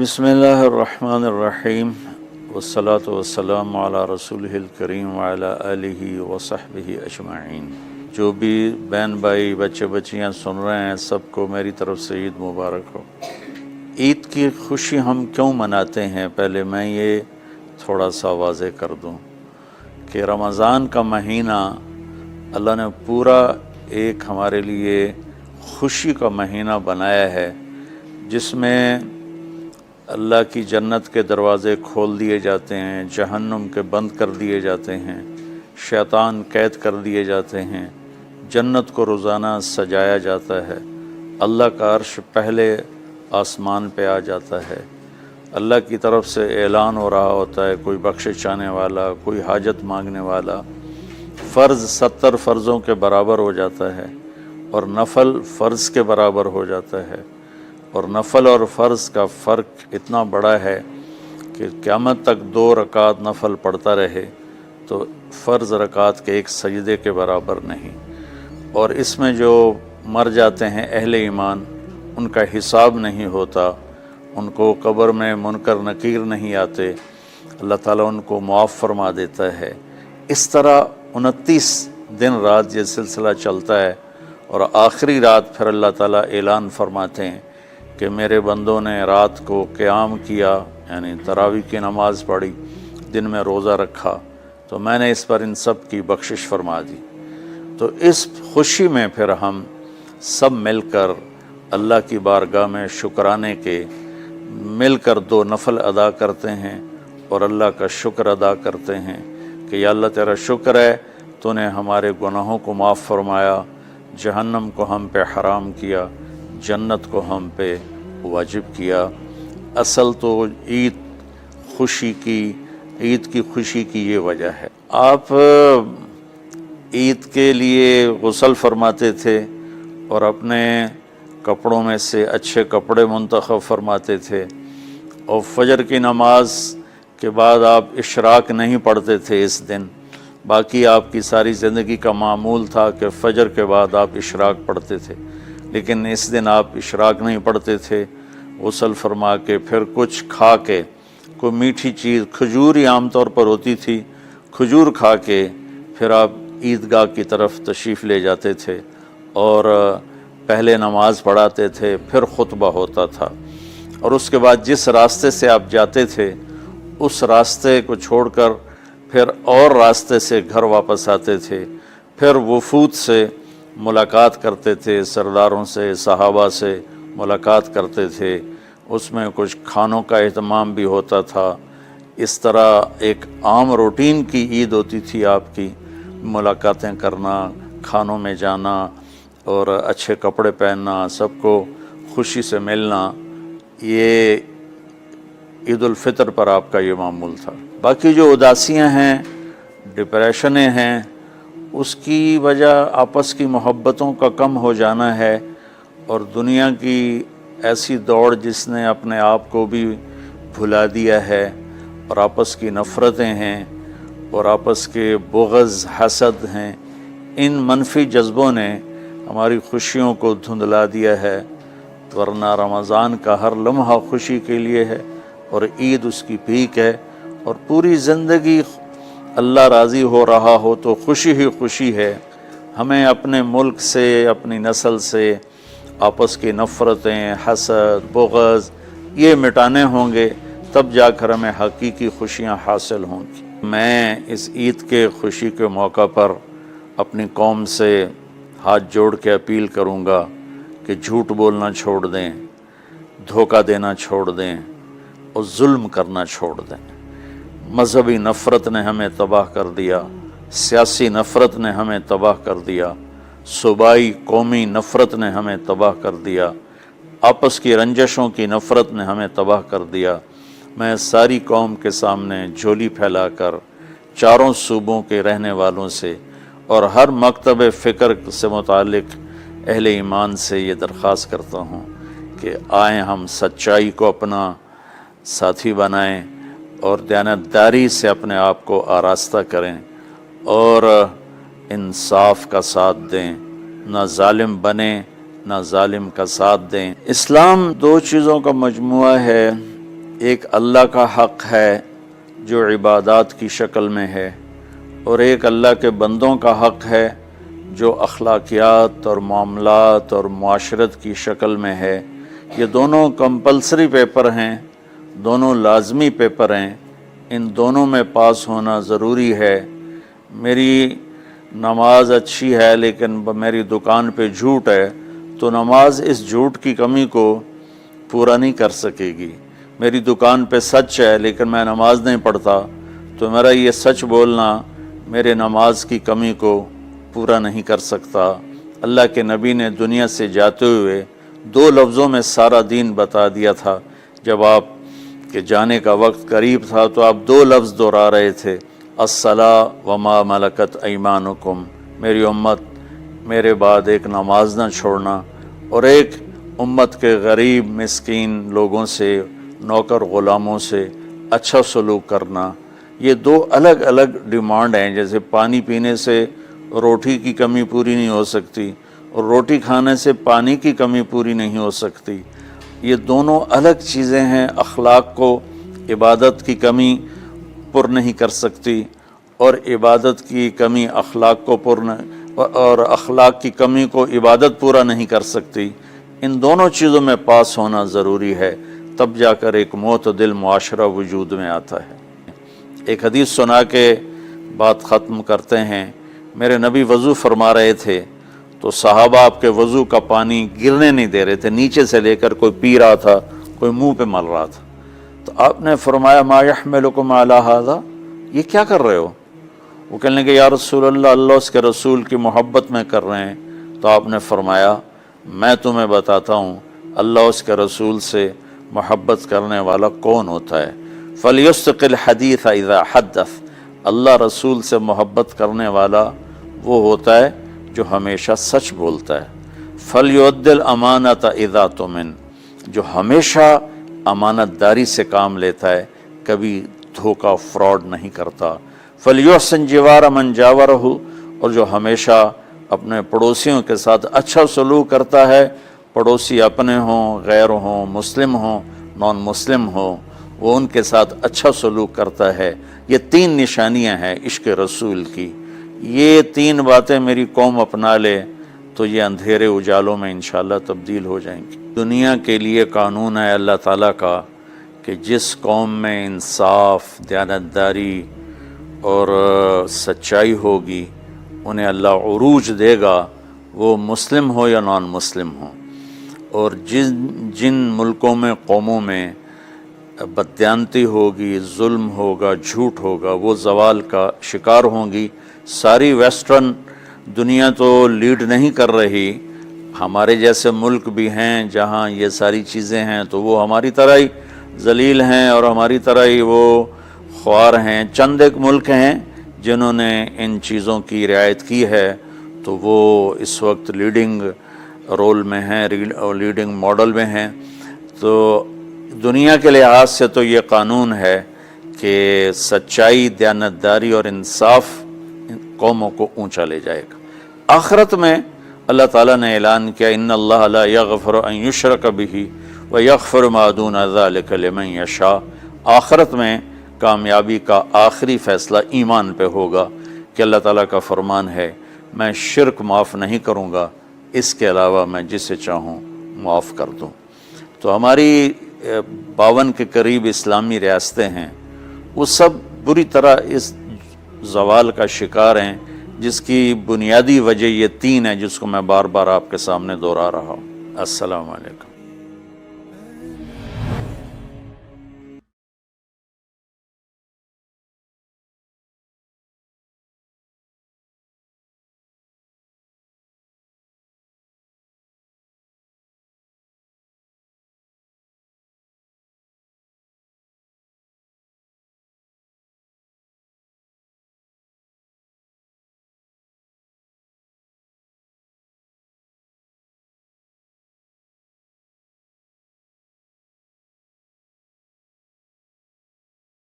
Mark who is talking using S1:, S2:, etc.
S1: بسم اللہ الرحمن الرحیم والصلاة والسلام علی رسولہ الکریم وعلی آلہ وصحبہ اجمعین۔ جو بھی بہن بھائی بچے بچیاں سن رہے ہیں سب کو میری طرف سے عید مبارک ہو۔ عید کی خوشی ہم کیوں مناتے ہیں، پہلے میں یہ تھوڑا سا واضح کر دوں کہ رمضان کا مہینہ اللہ نے پورا ایک ہمارے لیے خوشی کا مہینہ بنایا ہے، جس میں اللہ کی جنت کے دروازے کھول دیے جاتے ہیں، جہنم کے بند کر دیے جاتے ہیں، شیطان قید کر دیے جاتے ہیں، جنت کو روزانہ سجایا جاتا ہے، اللہ کا عرش پہلے آسمان پہ آ جاتا ہے، اللہ کی طرف سے اعلان ہو رہا ہوتا ہے، کوئی بخشش چاہنے والا، کوئی حاجت مانگنے والا، فرض 70 فرضوں کے برابر ہو جاتا ہے اور نفل فرض کے برابر ہو جاتا ہے، اور نفل اور فرض کا فرق اتنا بڑا ہے کہ قیامت تک 2 رکعت نفل پڑھتا رہے تو فرض رکعت کے ایک سجدے کے برابر نہیں، اور اس میں جو مر جاتے ہیں اہل ایمان ان کا حساب نہیں ہوتا، ان کو قبر میں منکر نکیر نہیں آتے، اللہ تعالیٰ ان کو معاف فرما دیتا ہے۔ اس طرح 29 دن رات یہ سلسلہ چلتا ہے، اور آخری رات پھر اللہ تعالیٰ اعلان فرماتے ہیں کہ میرے بندوں نے رات کو قیام کیا، یعنی تراویح کی نماز پڑھی، دن میں روزہ رکھا، تو میں نے اس پر ان سب کی بخشش فرما دی۔ تو اس خوشی میں پھر ہم سب مل کر اللہ کی بارگاہ میں شکرانے کے مل کر 2 نفل ادا کرتے ہیں اور اللہ کا شکر ادا کرتے ہیں کہ یا اللہ تیرا شکر ہے تو نے ہمارے گناہوں کو معاف فرمایا، جہنم کو ہم پہ حرام کیا، جنت کو ہم پہ واجب کیا۔ اصل تو عید کی خوشی کی یہ وجہ ہے۔ آپ عید کے لیے غسل فرماتے تھے اور اپنے کپڑوں میں سے اچھے کپڑے منتخب فرماتے تھے، اور فجر کی نماز کے بعد آپ اشراق نہیں پڑھتے تھے اس دن، باقی آپ کی ساری زندگی کا معمول تھا کہ فجر کے بعد آپ اشراق پڑھتے تھے، لیکن اس دن آپ اشراق نہیں پڑھتے تھے، غسل فرما کے پھر کچھ کھا کے، کوئی میٹھی چیز، کھجور ہی عام طور پر ہوتی تھی، کھجور کھا کے پھر آپ عیدگاہ کی طرف تشریف لے جاتے تھے اور پہلے نماز پڑھاتے تھے، پھر خطبہ ہوتا تھا، اور اس کے بعد جس راستے سے آپ جاتے تھے اس راستے کو چھوڑ کر پھر اور راستے سے گھر واپس آتے تھے، پھر وفود سے ملاقات کرتے تھے، سرداروں سے، صحابہ سے ملاقات کرتے تھے، اس میں کچھ کھانوں کا اہتمام بھی ہوتا تھا۔ اس طرح ایک عام روٹین کی عید ہوتی تھی آپ کی، ملاقاتیں کرنا، کھانوں میں جانا اور اچھے کپڑے پہننا، سب کو خوشی سے ملنا، یہ عید الفطر پر آپ کا یہ معمول تھا۔ باقی جو اداسیاں ہیں، ڈپریشنیں ہیں، اس کی وجہ آپس کی محبتوں کا کم ہو جانا ہے، اور دنیا کی ایسی دوڑ جس نے اپنے آپ کو بھی بھلا دیا ہے، اور آپس کی نفرتیں ہیں اور آپس کے بغض، حسد ہیں، ان منفی جذبوں نے ہماری خوشیوں کو دھندلا دیا ہے، ورنہ رمضان کا ہر لمحہ خوشی کے لیے ہے، اور عید اس کی پیک ہے، اور پوری زندگی اللہ راضی ہو رہا ہو تو خوشی ہی خوشی ہے۔ ہمیں اپنے ملک سے، اپنی نسل سے آپس کی نفرتیں، حسد، بغض یہ مٹانے ہوں گے، تب جا کر ہمیں حقیقی خوشیاں حاصل ہوں گی۔ میں اس عید کے خوشی کے موقع پر اپنی قوم سے ہاتھ جوڑ کے اپیل کروں گا کہ جھوٹ بولنا چھوڑ دیں، دھوکہ دینا چھوڑ دیں اور ظلم کرنا چھوڑ دیں۔ مذہبی نفرت نے ہمیں تباہ کر دیا، سیاسی نفرت نے ہمیں تباہ کر دیا، صوبائی قومی نفرت نے ہمیں تباہ کر دیا، آپس کی رنجشوں کی نفرت نے ہمیں تباہ کر دیا۔ میں ساری قوم کے سامنے جھولی پھیلا کر چاروں صوبوں کے رہنے والوں سے اور ہر مکتب فکر سے متعلق اہل ایمان سے یہ درخواست کرتا ہوں کہ آئیں ہم سچائی کو اپنا ساتھی بنائیں اور دیانتداری سے اپنے آپ کو آراستہ کریں اور انصاف کا ساتھ دیں، نہ ظالم بنیں نہ ظالم کا ساتھ دیں۔ اسلام 2 چیزوں کا مجموعہ ہے، ایک اللہ کا حق ہے جو عبادات کی شکل میں ہے، اور ایک اللہ کے بندوں کا حق ہے جو اخلاقیات اور معاملات اور معاشرت کی شکل میں ہے۔ یہ دونوں کمپلسری پیپر ہیں، دونوں لازمی پیپر ہیں، ان دونوں میں پاس ہونا ضروری ہے۔ میری نماز اچھی ہے لیکن میری دکان پہ جھوٹ ہے تو نماز اس جھوٹ کی کمی کو پورا نہیں کر سکے گی۔ میری دکان پہ سچ ہے لیکن میں نماز نہیں پڑھتا تو میرا یہ سچ بولنا میرے نماز کی کمی کو پورا نہیں کر سکتا۔ اللہ کے نبی نے دنیا سے جاتے ہوئے 2 لفظوں میں سارا دین بتا دیا تھا۔ جب آپ کے جانے کا وقت قریب تھا تو آپ 2 لفظ دہرا رہے تھے، الصلاۃ وما ملکت ایمانکم، میری امت میرے بعد ایک نماز نہ چھوڑنا، اور ایک امت کے غریب مسکین لوگوں سے، نوکر غلاموں سے اچھا سلوک کرنا۔ یہ 2 الگ الگ ڈیمانڈ ہیں۔ جیسے پانی پینے سے روٹی کی کمی پوری نہیں ہو سکتی اور روٹی کھانے سے پانی کی کمی پوری نہیں ہو سکتی، یہ دونوں الگ چیزیں ہیں۔ اخلاق کو عبادت کی کمی پر نہیں کر سکتی، اور عبادت کی کمی اخلاق کو اور اخلاق کی کمی کو عبادت پورا نہیں کر سکتی۔ ان دونوں چیزوں میں پاس ہونا ضروری ہے، تب جا کر ایک معتدل معاشرہ وجود میں آتا ہے۔ ایک حدیث سنا کے بات ختم کرتے ہیں۔ میرے نبی وضو فرما رہے تھے تو صحابہ آپ کے وضو کا پانی گرنے نہیں دے رہے تھے، نیچے سے لے کر کوئی پی رہا تھا، کوئی منہ پہ مل رہا تھا۔ تو آپ نے فرمایا ما یحملکم علی ھذا، یہ کیا کر رہے ہو؟ وہ کہنے لگے یا رسول اللہ، اللہ اس کے رسول کی محبت میں کر رہے ہیں۔ تو آپ نے فرمایا میں تمہیں بتاتا ہوں اللہ اس کے رسول سے محبت کرنے والا کون ہوتا ہے۔ فَلْيُسْتِقِ الْحَدِيثَ إِذَا حَدَّثَ، اللہ رسول سے محبت کرنے والا وہ ہوتا ہے جو ہمیشہ سچ بولتا ہے۔ فَلْيُؤَدِّ الْأَمَانَةَ إِذَا تُؤْمِنَ، جو ہمیشہ امانت داری سے کام لیتا ہے، کبھی دھوکہ فراڈ نہیں کرتا۔ فَلْيُحْسِنْ جِوَارَ مَنْ جَاوَرَهُ، اور جو ہمیشہ اپنے پڑوسیوں کے ساتھ اچھا سلوک کرتا ہے، پڑوسی اپنے ہوں، غیر ہوں، مسلم ہوں، نان مسلم ہوں، وہ ان کے ساتھ اچھا سلوک کرتا ہے۔ یہ 3 نشانیاں ہیں عشق رسول کی۔ یہ 3 باتیں میری قوم اپنا لے تو یہ اندھیرے اجالوں میں انشاءاللہ تبدیل ہو جائیں گی۔ دنیا کے لیے قانون ہے اللہ تعالیٰ کا کہ جس قوم میں انصاف، دیانتداری اور سچائی ہوگی انہیں اللہ عروج دے گا، وہ مسلم ہو یا نان مسلم ہو۔ اور جن ملکوں میں، قوموں میں بددیانتی ہوگی، ظلم ہوگا، جھوٹ ہوگا، وہ زوال کا شکار ہوں گی۔ ساری ویسٹرن دنیا تو لیڈ نہیں کر رہی، ہمارے جیسے ملک بھی ہیں جہاں یہ ساری چیزیں ہیں تو وہ ہماری طرح ہی ذلیل ہیں اور ہماری طرح ہی وہ خوار ہیں۔ چند ایک ملک ہیں جنہوں نے ان چیزوں کی رعایت کی ہے تو وہ اس وقت لیڈنگ رول میں ہیں، لیڈنگ ماڈل میں ہیں۔ تو دنیا کے لحاظ سے تو یہ قانون ہے کہ سچائی، دیانتداری اور انصاف قوموں کو اونچا لے جائے گا۔ آخرت میں اللہ تعالیٰ نے اعلان کیا ان اللہ لا یغفر ان یشرک بہ ویغفر ما دون ذلک لمن یشاء۔ آخرت میں کامیابی کا آخری فیصلہ ایمان پہ ہوگا کہ اللہ تعالیٰ کا فرمان ہے میں شرک معاف نہیں کروں گا، اس کے علاوہ میں جسے چاہوں معاف کر دوں۔ تو ہماری 52 کے قریب اسلامی ریاستیں ہیں، وہ سب بری طرح اس زوال کا شکار ہیں، جس کی بنیادی وجہ یہ 3 ہے جس کو میں بار بار آپ کے سامنے دہرا رہا ہوں۔ السلام علیکم۔